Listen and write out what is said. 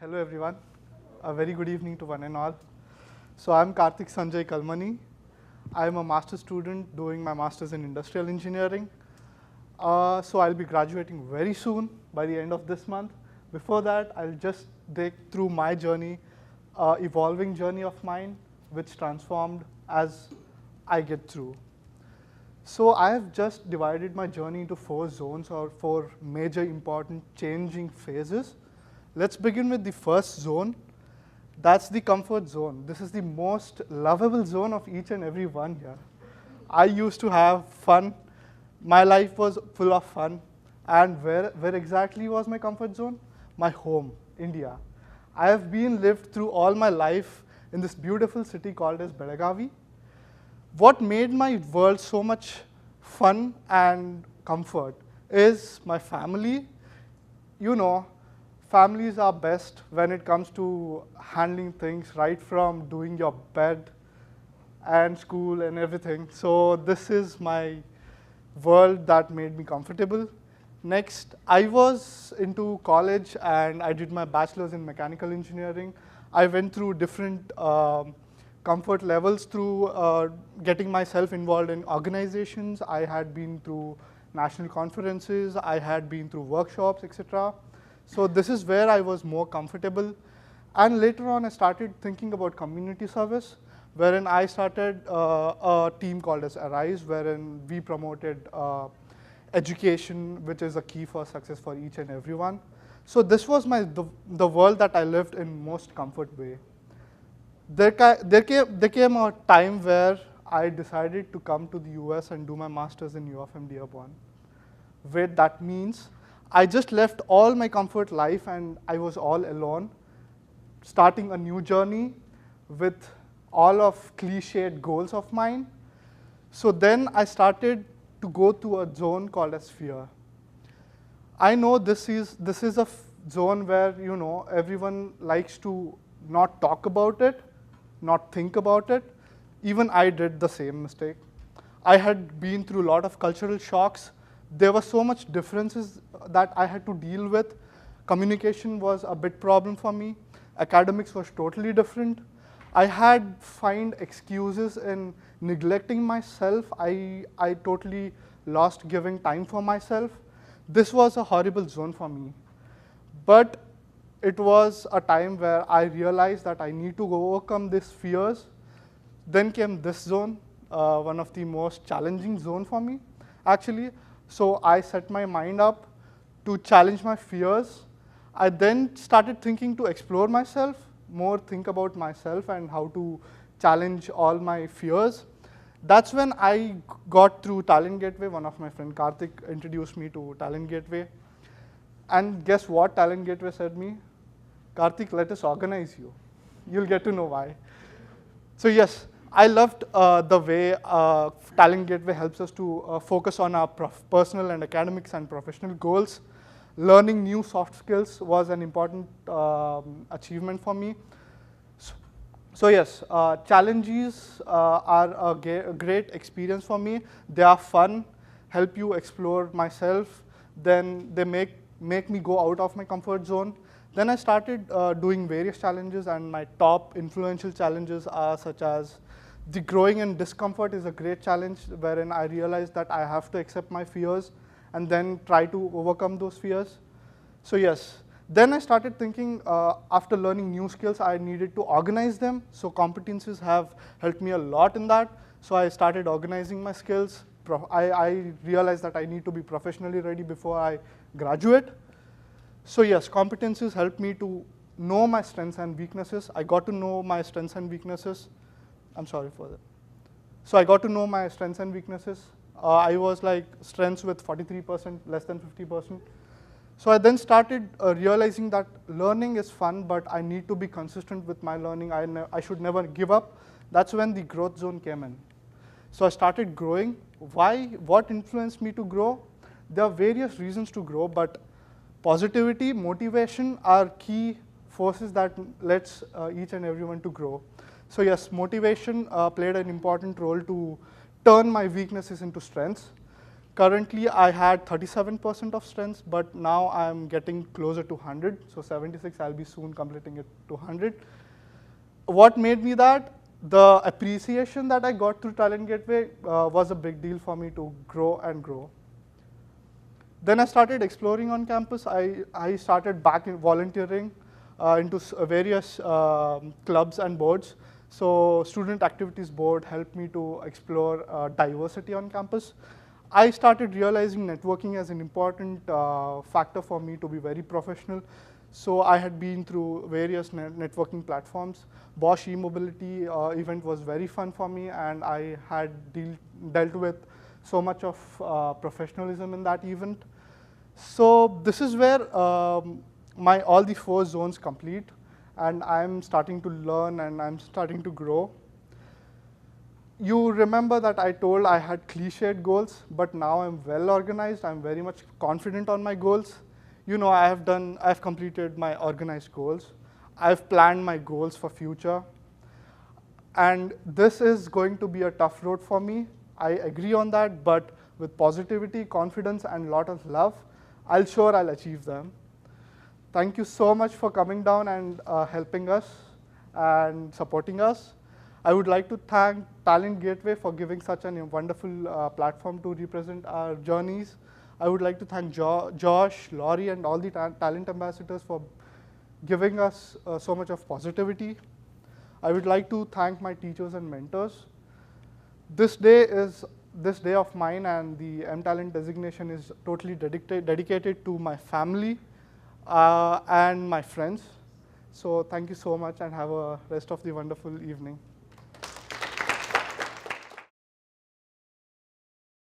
Hello everyone. A very good evening to one and all. So I'm Karthik Sanjay Kalmani. I'm a master's student doing my master's in industrial engineering. So I'll be graduating very soon by the end of this month. Before that, I'll just take through my journey, evolving journey of mine, which transformed as I get through. So I have just divided my journey into 4 zones or 4 major important changing phases. Let's begin with the first zone. That's the comfort zone. This is the most lovable zone of each and every one here. I used to have fun. My life was full of fun. And where exactly was my comfort zone? My home, India. I have been lived through all my life in this beautiful city called as Belagavi. What made my world so much fun and comfort is my family. You know, families are best when it comes to handling things, right from doing your bed and school and everything. So this is my world that made me comfortable. Next, I was into college and I did my bachelor's in mechanical engineering. I went through different comfort levels through getting myself involved in organizations. I had been through national conferences, I had been through workshops, etc. So this is where I was more comfortable. And later on, I started thinking about community service, wherein I started a team called as Arise, wherein we promoted education, which is a key for success for each and everyone. So this was the world that I lived in most comfort way. There came a time where I decided to come to the US and do my master's in U of M Dearborn. Where that means I just left all my comfort life and I was all alone, starting a new journey with all of cliched goals of mine. So then I started to go to a zone called as fear. I know this is a zone where everyone likes to not talk about it, not think about it. Even I did the same mistake. I had been through a lot of cultural shocks. There were so much differences that I had to deal with. Communication was a big problem for me. Academics was totally different. I had find excuses in neglecting myself. I totally lost giving time for myself. This was a horrible zone for me. But it was a time where I realized that I need to overcome these fears. Then came this zone, one of the most challenging zone for me, actually. So I set my mind up to challenge my fears. I then started thinking to explore myself, more think about myself and how to challenge all my fears. That's when I got through Talent Gateway. One of my friend Karthik introduced me to Talent Gateway. And guess what Talent Gateway said me? Karthik, let us organize you. You'll get to know why. So yes, I loved the way Talent Gateway helps us to focus on our personal and academics and professional goals. Learning new soft skills was an important achievement for me. So yes, challenges are a great experience for me. They are fun, help you explore myself. Then they make me go out of my comfort zone. Then I started doing various challenges, and my top influential challenges are such as the growing in discomfort is a great challenge, wherein I realized that I have to accept my fears and then try to overcome those fears. So yes, then I started thinking after learning new skills, I needed to organize them. So competencies have helped me a lot in that. So I started organizing my skills. I realized that I need to be professionally ready before I graduate. So yes, competencies helped me to know my strengths and weaknesses. I got to know my strengths and weaknesses. I'm sorry for that. So I got to know my strengths and weaknesses. I was like strengths with 43%, less than 50%. So I then started realizing that learning is fun, but I need to be consistent with my learning. I should never give up. That's when the growth zone came in. So I started growing. Why? What influenced me to grow? There are various reasons to grow, but positivity, motivation are key forces that lets each and everyone to grow. So yes, motivation played an important role to turn my weaknesses into strengths. Currently, I had 37% of strengths, but now I'm getting closer to 100. So 76, I'll be soon completing it to 100. What made me that? The appreciation that I got through Talent Gateway was a big deal for me to grow and grow. Then I started exploring on campus. I started back in volunteering into various clubs and boards. So Student Activities Board helped me to explore diversity on campus. I started realizing networking as an important factor for me to be very professional. So I had been through various networking platforms. Bosch e-mobility event was very fun for me, and I had dealt with so much of professionalism in that event. So this is where all the 4 zones complete, and I'm starting to learn and I'm starting to grow. You remember that I told I had cliched goals, but now I'm well organized. I'm very much confident on my goals. You know, I've completed my organized goals. I've planned my goals for future. And this is going to be a tough road for me. I agree on that, but with positivity, confidence, and a lot of love, I'll achieve them. Thank you so much for coming down and helping us and supporting us. I would like to thank Talent Gateway for giving such a wonderful platform to represent our journeys. I would like to thank Josh, Laurie, and all the talent ambassadors for giving us so much of positivity. I would like to thank my teachers and mentors. This day of mine, and the M-Talent designation is totally dedicated to my family and my friends. So thank you so much, and have a rest of the wonderful evening.